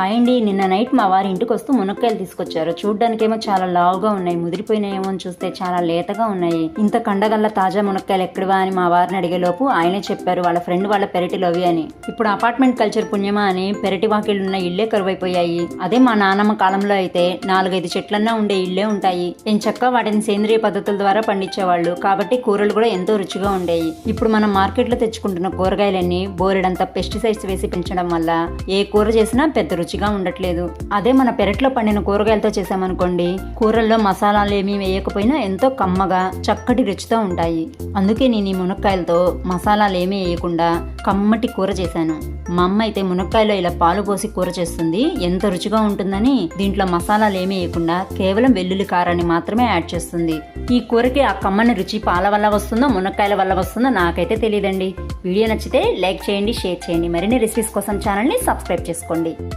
అయ్యండి, నిన్న నైట్ మా వారి ఇంటికి వస్తూ మునక్కాయలు తీసుకొచ్చారు. చూడ్డానికేమో చాలా లావుగా ఉన్నాయి, ముదిరిపోయినాయేమో అని చూస్తే చాలా లేతగా ఉన్నాయి. ఇంత కండగల్ల తాజా మునక్కాయలు ఎక్కడివా అని మా వారిని అడిగేలోపు ఆయనే చెప్పారు వాళ్ళ ఫ్రెండ్ వాళ్ళ పెరటిలోవి అని. ఇప్పుడు అపార్ట్మెంట్ కల్చర్ పుణ్యమా అని పెరటి వాకిళ్ళున్న ఇళ్లే కరువైపోయాయి. అదే మా నాన్నమ్మ కాలంలో అయితే 4-5 చెట్లన్నా ఉండే ఇళ్లే ఉంటాయి. ఎంచక్కా వాటిని సేంద్రియ పద్ధతుల ద్వారా పండించేవాళ్ళు కాబట్టి కూరలు కూడా ఎంతో రుచిగా ఉండేవి. ఇప్పుడు మనం మార్కెట్లో తెచ్చుకుంటున్న కూరగాయలన్నీ బోరెడంతా పెస్టిసైడ్స్ వేసి పెంచడం వల్ల ఏ కూర చేసినా పెద్ద రుచిగా ఉండట్లేదు. అదే మన పెరట్లో పండిన కూరగాయలతో చేసామనుకోండి, కూరల్లో మసాలాలు ఏమీ వేయకపోయినా ఎంతో కమ్మగా చక్కటి రుచితో ఉంటాయి. అందుకే నేను ఈ మునక్కాయలతో మసాలాలు ఏమీ వేయకుండా కమ్మటి కూర చేశాను. మా అమ్మ అయితే మునక్కాయలో ఇలా పాలు పోసి కూర చేస్తుంది, ఎంత రుచిగా ఉంటుందని దీంట్లో మసాలాలు ఏమీ వేయకుండా కేవలం వెల్లుల్లి కారాన్ని మాత్రమే యాడ్ చేస్తుంది. ఈ కూరకి ఆ కమ్మని రుచి పాల వల్ల వస్తుందో మునక్కాయల వల్ల వస్తుందో నాకైతే తెలియదండి. వీడియో నచ్చితే లైక్ చేయండి, షేర్ చేయండి. మరిన్ని రెసిపీస్ కోసం ఛానల్ని సబ్స్క్రైబ్ చేసుకోండి.